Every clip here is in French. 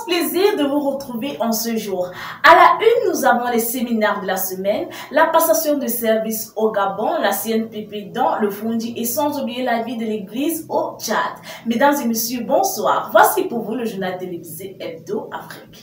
immense plaisir de vous retrouver en ce jour. À la une, nous avons les séminaires de la semaine, la passation de service au Gabon, la CNPP dans le Fundi et sans oublier la vie de l'église au Tchad. Mesdames et messieurs, bonsoir. Voici pour vous le journal télévisé Hebdo Afrique.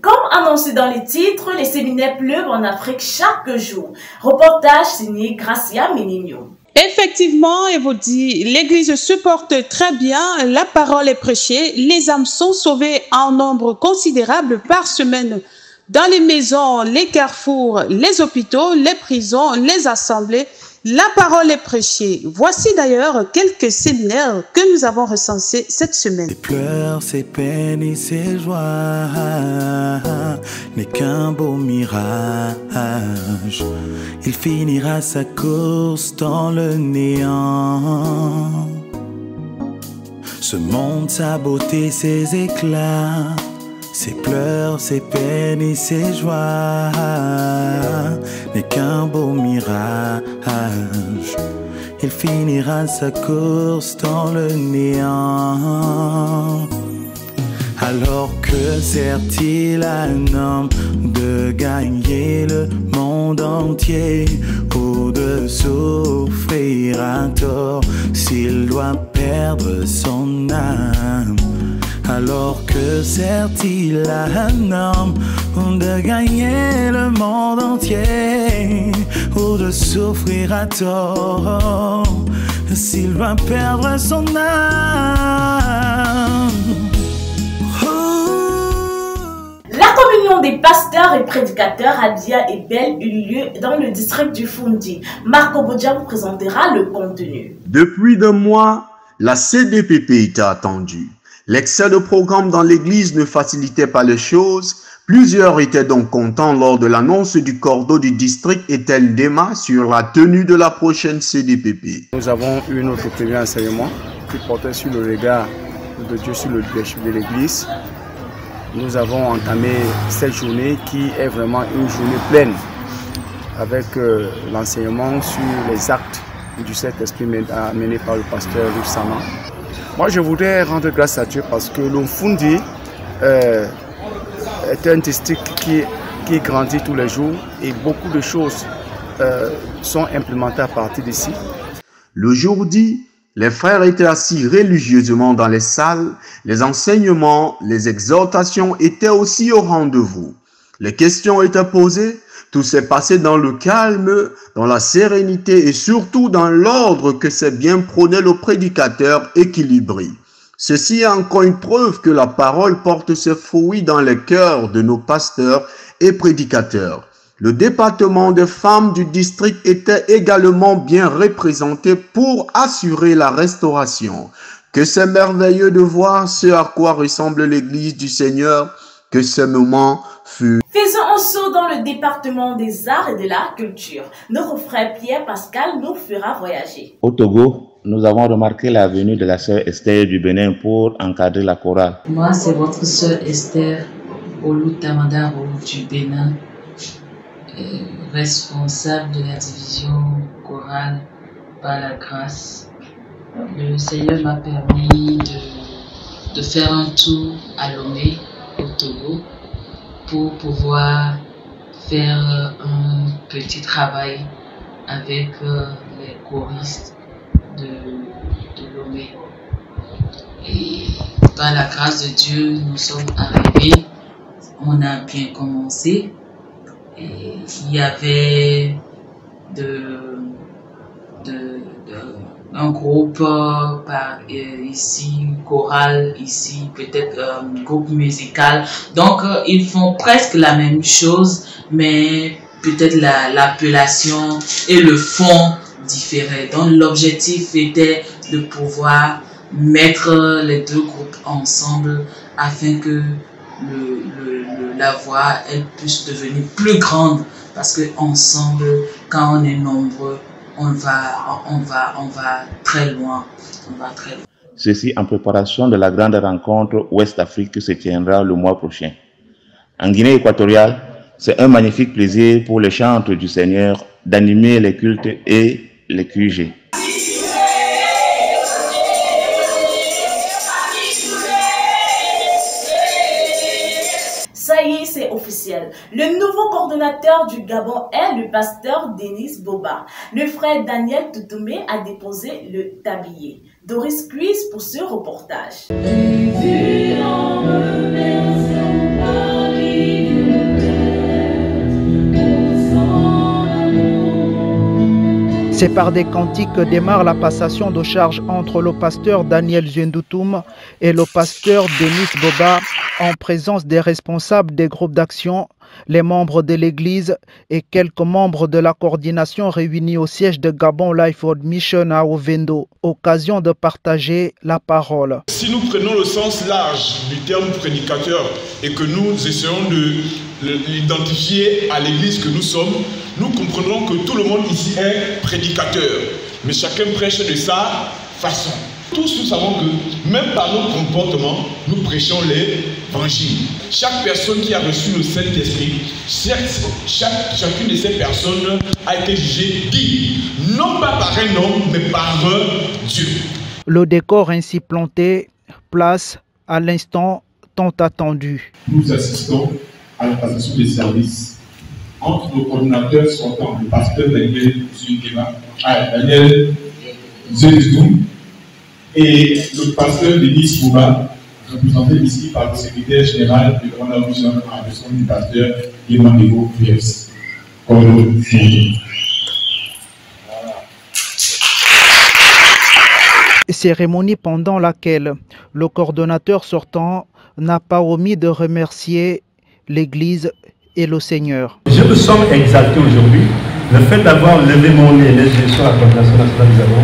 Comme annoncé dans les titres, les séminaires pleuvent en Afrique chaque jour. Reportage signé Gracia Menigno. Effectivement, Evodi, l'Église supporte très bien, la parole est prêchée, les âmes sont sauvées en nombre considérable par semaine. Dans les maisons, les carrefours, les hôpitaux, les prisons, les assemblées, la parole est prêchée. Voici d'ailleurs quelques séminaires que nous avons recensés cette semaine. Ses pleurs, ses peines et ses joies n'est qu'un beau mirage. Il finira sa course dans le néant. Ce monde, sa beauté, ses éclats, ses pleurs, ses peines et ses joies n'est qu'un beau mirage. Il finira sa course dans le néant. Alors que sert-il à un homme de gagner le monde entier ou de souffrir à tort s'il doit perdre son âme? Alors que sert-il à un homme de gagner le monde entier ou de souffrir à tort s'il va perdre son âme? La communion des pasteurs et prédicateurs à Dia et Belle eut lieu dans le district du Fundi. Marco Bodja vous présentera le contenu. Depuis 2 mois, la CDPP était attendue. L'excès de programme dans l'église ne facilitait pas les choses. Plusieurs étaient donc contents lors de l'annonce du cordeau du district Ethel Dema sur la tenue de la prochaine CDPP. Nous avons eu notre premier enseignement qui portait sur le regard de Dieu sur le leadership de l'église. Nous avons entamé cette journée qui est vraiment une journée pleine avec l'enseignement sur les actes du Saint-Esprit mené par le pasteur Luc Sama. Moi, je voudrais rendre grâce à Dieu parce que le Fundi est un district qui grandit tous les jours et beaucoup de choses sont implémentées à partir d'ici. Le jour dit, les frères étaient assis religieusement dans les salles, les enseignements, les exhortations étaient aussi au rendez-vous. Les questions étaient posées, tout s'est passé dans le calme, dans la sérénité et surtout dans l'ordre que s'est bien prôné le prédicateur équilibré. Ceci est encore une preuve que la parole porte ses fruits dans les cœurs de nos pasteurs et prédicateurs. Le département des femmes du district était également bien représenté pour assurer la restauration. Que c'est merveilleux de voir ce à quoi ressemble l'église du Seigneur, que ce moment fut. Faisons un saut dans le département des arts et de la culture. Notre frère Pierre Pascal nous fera voyager. Au Togo, nous avons remarqué la venue de la sœur Esther du Bénin pour encadrer la chorale. Moi, c'est votre sœur Esther Olutamandaro du Bénin, responsable de la division chorale par la grâce. Le Seigneur m'a permis de faire un tour à Lomé, au Togo, pour pouvoir faire un petit travail avec les choristes de Lomé. Et par la grâce de Dieu, nous sommes arrivés, on a bien commencé. Et il y avait un groupe ici, une chorale, ici peut-être un groupe musical. Donc ils font presque la même chose, mais peut-être l'appellation et le fond différaient. Donc l'objectif était de pouvoir mettre les deux groupes ensemble afin que la voix elle puisse devenir plus grande, parce que ensemble, quand on est nombreux, on va très loin. Ceci en préparation de la grande rencontre Ouest-Afrique qui se tiendra le mois prochain. En Guinée équatoriale, c'est un magnifique plaisir pour les chantres du Seigneur d'animer les cultes et les QG. officielle. Le nouveau coordonnateur du Gabon est le pasteur Denis Boba. Le frère Daniel Toutoumé a déposé le tablier. Doris Cuisse pour ce reportage. C'est par des cantiques que démarre la passation de charge entre le pasteur Daniel Zendoutoum et le pasteur Denis Boba en présence des responsables des groupes d'action, les membres de l'église et quelques membres de la coordination réunis au siège de Gabon Life World Mission à Ovendo, occasion de partager la parole. Si nous prenons le sens large du terme prédicateur et que nous essayons de l'identifier à l'église que nous sommes, nous comprendrons que tout le monde ici est prédicateur, mais chacun prêche de sa façon. Tous nous savons que même par nos comportements, nous prêchons l'évangile. Chaque personne qui a reçu le Saint-Esprit, chacune de ces personnes a été jugée digne, non pas par un homme, mais par Dieu. Le décor ainsi planté, place à l'instant tant attendu. Nous assistons à la passation des services entre nos coordinateurs sortants, le pasteur Daniel Zendoutoum et le pasteur Denis Boba, représenté ici par le secrétaire général de Gabon Life Mission à la personne du pasteur Emmanuel Pierce. Cérémonie pendant laquelle le coordonnateur sortant n'a pas omis de remercier l'Église et le Seigneur. Je me sens exalté aujourd'hui. Le fait d'avoir levé mon nez les yeux sur la coordination nationale du Gabon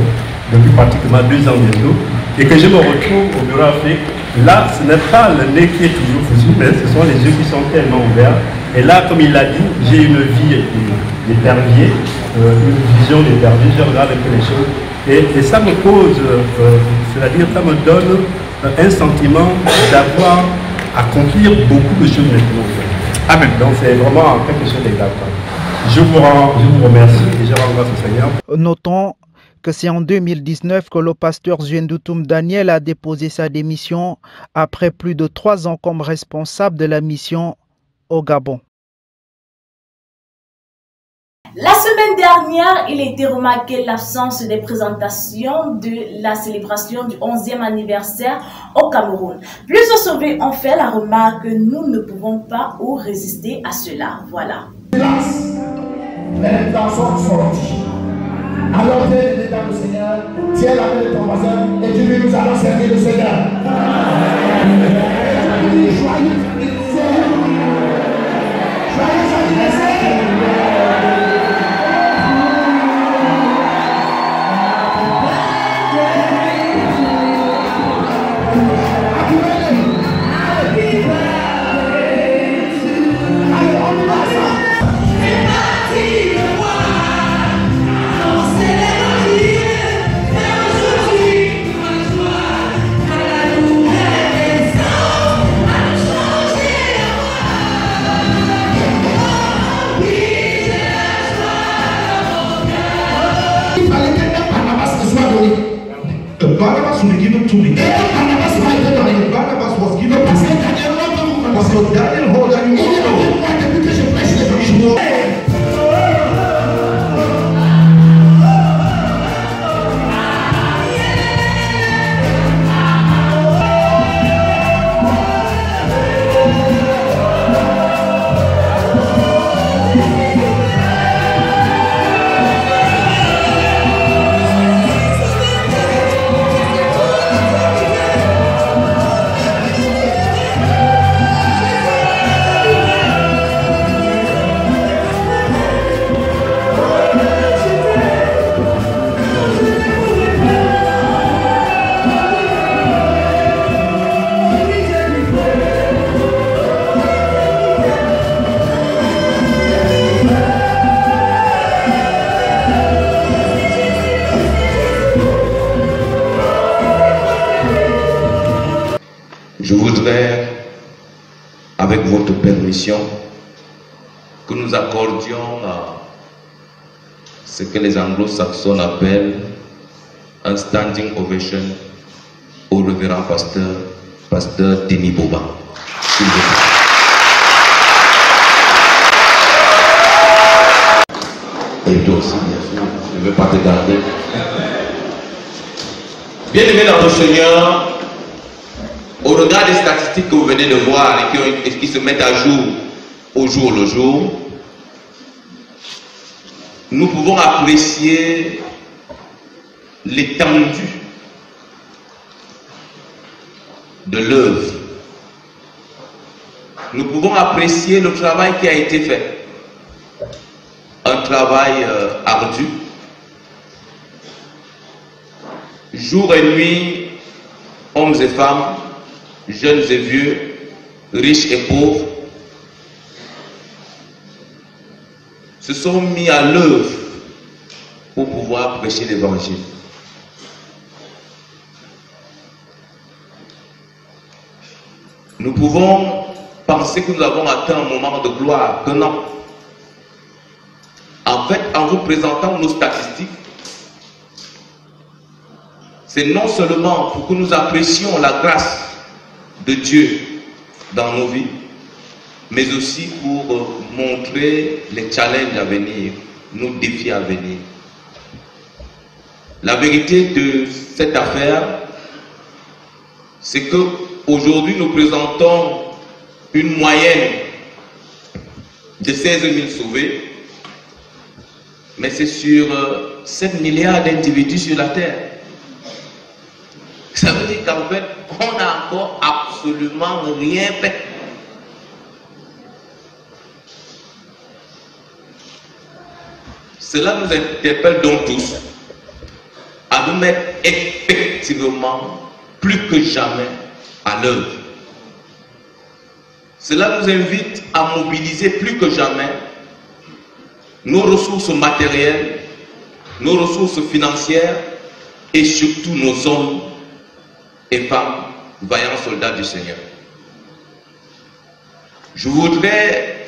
depuis pratiquement 2 ans bientôt, et que je me retrouve au bureau Afrique, là ce n'est pas le nez qui est toujours foutu, mais ce sont les yeux qui sont tellement ouverts. Et là, comme il l'a dit, j'ai une vie d'épervier, une vision d'épervier, je regarde un peu les choses, et ça me cause, c'est-à-dire ça me donne un sentiment d'avoir accompli beaucoup de choses maintenant. Amen. Donc c'est vraiment quelque chose d'exaltant. Je vous remercie et je rends grâce au Seigneur. Notons que c'est en 2019 que le pasteur Zendoutoum Daniel a déposé sa démission après plus de 3 ans comme responsable de la mission au Gabon. La semaine dernière, il a été remarqué l'absence des présentations de la célébration du 11e anniversaire au Cameroun. Plusieurs sauvés ont fait la remarque que nous ne pouvons pas ou résister à cela. Voilà. Les garçons sortis. Alors, Dieu dans le Seigneur, tiens la main de ton voisin et dis-lui, nous allons servir le Seigneur. Barnabas was given to me. Barnabas was given to me. Because Daniel hold on you. Je voudrais, avec votre permission, que nous accordions ce que les anglo-saxons appellent un standing ovation au révérend pasteur Denis Boba. S'il vous plaît. et toi aussi, bien sûr. Je ne veux pas te garder. Bien aimé dans le Seigneur, au regard des statistiques que vous venez de voir et qui se mettent à jour au jour le jour, nous pouvons apprécier l'étendue de l'œuvre. Nous pouvons apprécier le travail qui a été fait. Un travail ardu. Jour et nuit, hommes et femmes, jeunes et vieux, riches et pauvres, se sont mis à l'œuvre pour pouvoir prêcher l'évangile. Nous pouvons penser que nous avons atteint un moment de gloire, que non. En fait, en vous présentant nos statistiques, c'est non seulement pour que nous apprécions la grâce de Dieu dans nos vies, mais aussi pour montrer les challenges à venir, nos défis à venir. La vérité de cette affaire, c'est que aujourd'hui nous présentons une moyenne de 16 000 sauvés, mais c'est sur 7 milliards d'individus sur la terre. Ça veut dire qu'en fait, on n'a encore absolument rien fait. Cela nous interpelle donc tous à nous mettre effectivement plus que jamais à l'œuvre. Cela nous invite à mobiliser plus que jamais nos ressources matérielles, nos ressources financières et surtout nos hommes et femmes, vaillants soldats du Seigneur. Je voudrais,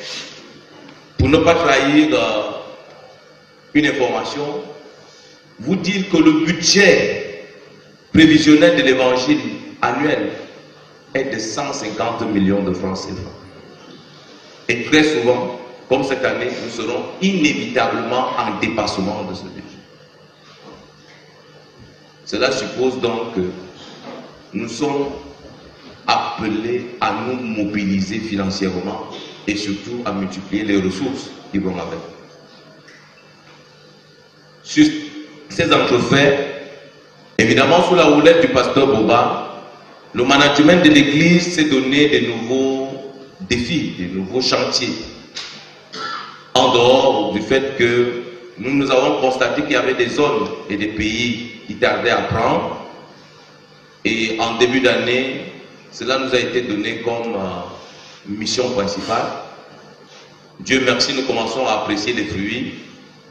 pour ne pas trahir une information, vous dire que le budget prévisionnel de l'évangile annuel est de 150 millions de francs CFA. Et très souvent, comme cette année, nous serons inévitablement en dépassement de ce budget. Cela suppose donc que nous sommes appelés à nous mobiliser financièrement et surtout à multiplier les ressources qui vont avec. Sur ces entrefaits, évidemment sous la houlette du pasteur Boba, le management de l'église s'est donné de nouveaux défis, de nouveaux chantiers. En dehors du fait que nous avons constaté qu'il y avait des zones et des pays qui tardaient à prendre. Et en début d'année, cela nous a été donné comme mission principale. Dieu merci, nous commençons à apprécier les fruits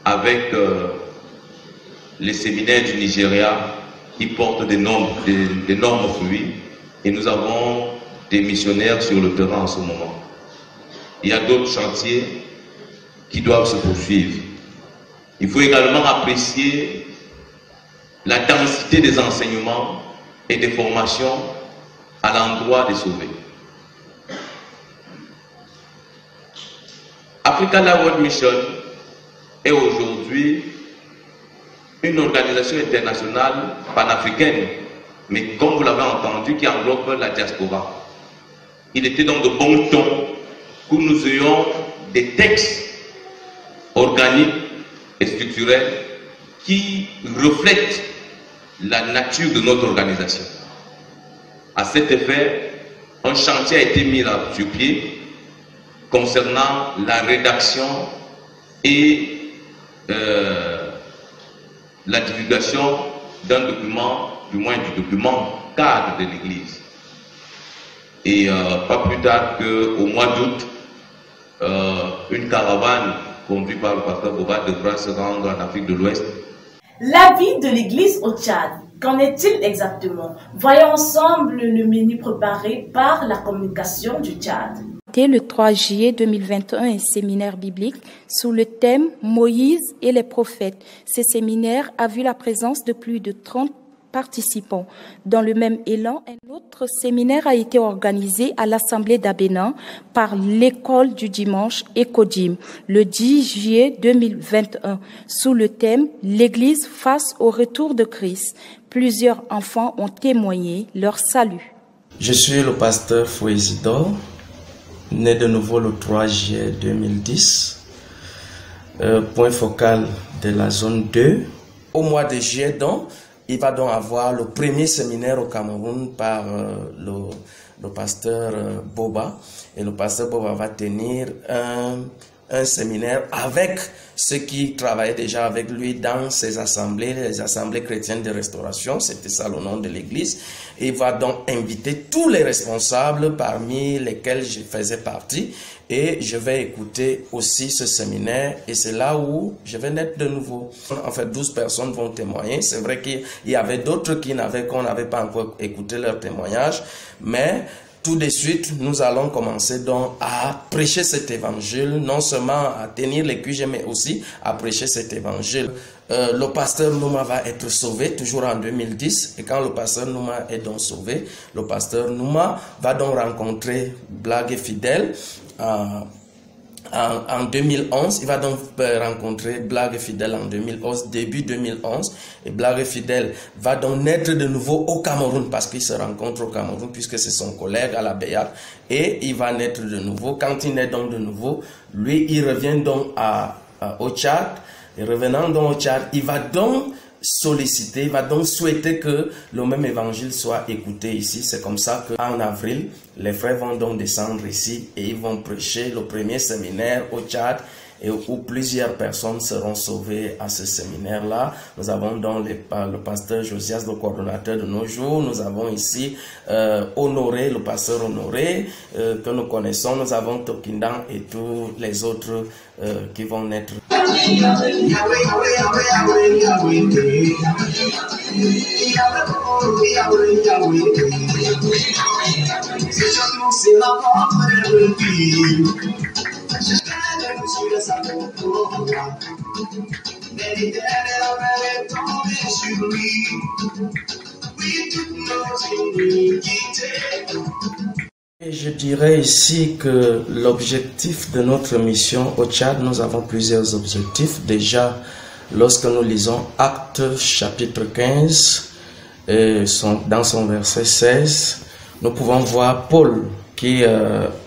avec les séminaires du Nigeria qui portent d'énormes fruits. Et nous avons des missionnaires sur le terrain en ce moment. Il y a d'autres chantiers qui doivent se poursuivre. Il faut également apprécier la densité des enseignements et des formations à l'endroit des sauvés. Africa Life World Mission est aujourd'hui une organisation internationale panafricaine, mais comme vous l'avez entendu, qui englobe la diaspora. Il était donc de bon ton que nous ayons des textes organiques et structurels qui reflètent la nature de notre organisation. À cet effet, un chantier a été mis sur pied concernant la rédaction et la divulgation d'un document, du moins du document cadre de l'Église. Et pas plus tard qu'au mois d'août, une caravane conduite par le pasteur Boba devra se rendre en Afrique de l'Ouest. La vie de l'Église au Tchad, qu'en est-il exactement? Voyons ensemble le menu préparé par la communication du Tchad. Le 3 juillet 2021, un séminaire biblique sous le thème Moïse et les prophètes. Ce séminaire a vu la présence de plus de 30 participants. Dans le même élan, un autre séminaire a été organisé à l'Assemblée d'Abénin par l'école du dimanche Ecodim le 10 juillet 2021 sous le thème « L'Église face au retour de Christ ». Plusieurs enfants ont témoigné leur salut. Je suis le pasteur Fouézidor, né de nouveau le 3 juillet 2010, point focal de la zone 2. Au mois de juillet, donc, il va donc avoir le premier séminaire au Cameroun par le pasteur Boba. Et le pasteur Boba va tenir un séminaire avec ceux qui travaillaient déjà avec lui dans ses assemblées, les assemblées chrétiennes de restauration, c'était ça le nom de l'église. Il va donc inviter tous les responsables parmi lesquels je faisais partie et je vais écouter aussi ce séminaire et c'est là où je vais naître de nouveau. En fait, 12 personnes vont témoigner. C'est vrai qu'il y avait d'autres qu'on n'avait pas encore écouté leur témoignage, mais tout de suite, nous allons commencer donc à prêcher cet évangile, non seulement à tenir les QG, mais aussi à prêcher cet évangile. Le pasteur Nouma va être sauvé, toujours en 2010. Et quand le pasteur Nouma est donc sauvé, le pasteur Nouma va donc rencontrer Blague et Fidèle. En 2011, il va donc rencontrer Blague et Fidèle en 2011, début 2011. Et Blague et Fidèle va donc naître de nouveau au Cameroun parce qu'il se rencontre au Cameroun puisque c'est son collègue à la Béat. Et il va naître de nouveau. Quand il naît donc de nouveau, lui, il revient donc au Tchad. Et revenant donc au Tchad, il va donc solliciter, il va donc souhaiter que le même évangile soit écouté ici. C'est comme ça qu'en avril, les frères vont donc descendre ici et ils vont prêcher le premier séminaire au Tchad et où plusieurs personnes seront sauvées à ce séminaire-là. Nous avons donc le pasteur Josias, le coordonnateur de nos jours. Nous avons ici Honoré, le pasteur Honoré, que nous connaissons. Nous avons Tokindan et tous les autres qui vont naître. Et je dirais ici que l'objectif de notre mission au Tchad, nous avons plusieurs objectifs. Déjà, lorsque nous lisons Actes chapitre 15, dans son verset 16, nous pouvons voir Paul qui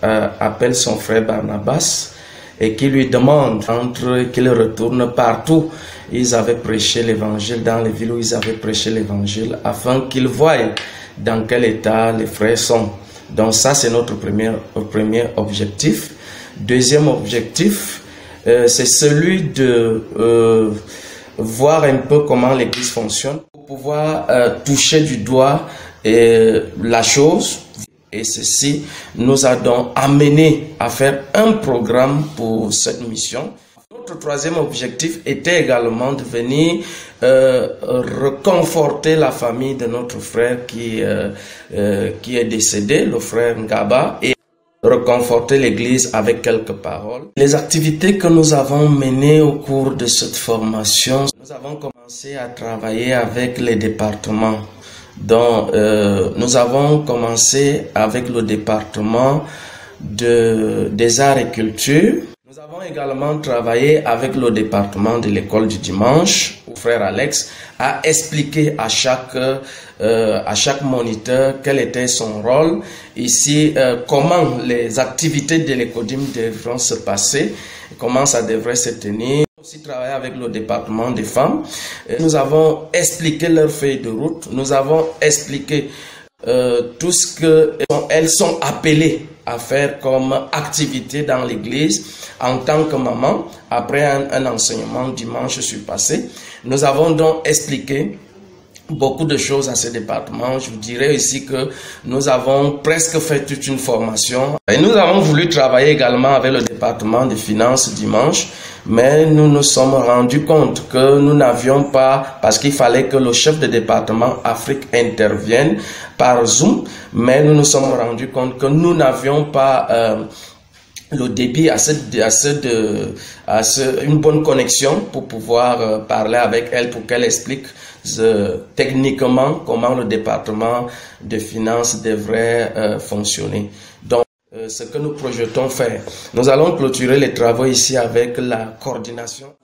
appelle son frère Barnabas et qui lui demande qu'il retourne partout. Ils avaient prêché l'évangile dans les villes où ils avaient prêché l'évangile afin qu'ils voient dans quel état les frères sont. Donc ça, c'est notre premier objectif. Deuxième objectif, c'est celui de voir un peu comment l'Église fonctionne pour pouvoir toucher du doigt la chose. Et ceci nous a donc amené à faire un programme pour cette mission. Notre troisième objectif était également de venir reconforter la famille de notre frère qui est décédé, le frère Ngaba, et reconforter l'église avec quelques paroles. Les activités que nous avons menées au cours de cette formation, nous avons commencé à travailler avec les départements. Donc, nous avons commencé avec le département des arts et culture. Nous avons également travaillé avec le département de l'école du dimanche, où frère Alex a expliqué à chaque moniteur quel était son rôle. Ici, comment les activités de l'Ecodim devront se passer, comment ça devrait se tenir. Nous avons aussi travaillé avec le département des femmes. Nous avons expliqué leur feuille de route. Nous avons expliqué tout ce qu'elles sont appelées à faire comme activité dans l'église en tant que maman. Après un enseignement dimanche, je suis passé. Nous avons donc expliqué beaucoup de choses à ce département. Je vous dirais ici que nous avons presque fait toute une formation. Et nous avons voulu travailler également avec le département des finances dimanche, mais nous nous sommes rendus compte que nous n'avions pas, parce qu'il fallait que le chef de département Afrique intervienne par Zoom, mais nous nous sommes rendus compte que nous n'avions pas le débit une bonne connexion pour pouvoir parler avec elle, pour qu'elle explique techniquement comment le département de finances devrait fonctionner. Donc, ce que nous projetons faire, nous allons clôturer les travaux ici avec la coordination.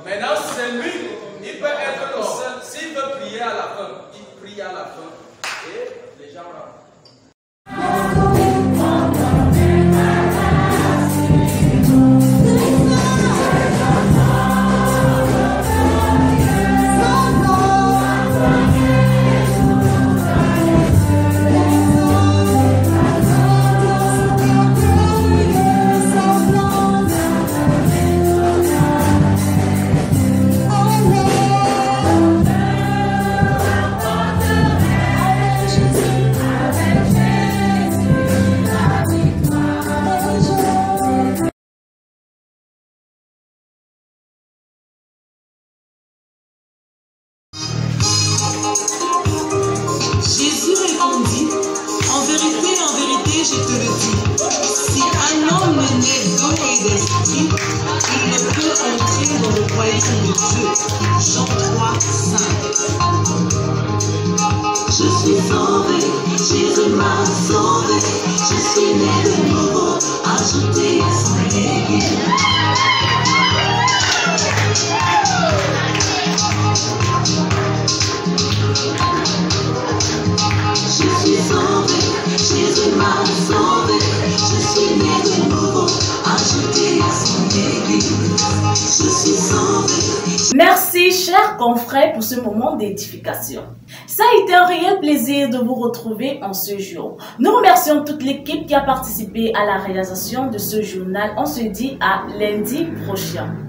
Maintenant, c'est lui, il peut être le seul. S'il veut prier à la fin, il prie à la fin. Et les gens rentrent. Jésus répondit, en vérité, je te le dis, si un homme naît d'eau et d'esprit, il ne peut entrer dans le royaume de Dieu. Jean 3, 5. Je suis sauvé, Jésus m'a sauvé, je suis né de nouveau, ajouté à son église. Je suis sauvé, Jésus m'a sauvé, je suis né de nouveau, ajouté à son église. Je suis sauvé. Merci, chers confrères, pour ce moment d'édification. Ça a été un réel plaisir de vous retrouver en ce jour. Nous remercions toute l'équipe qui a participé à la réalisation de ce journal. On se dit à lundi prochain.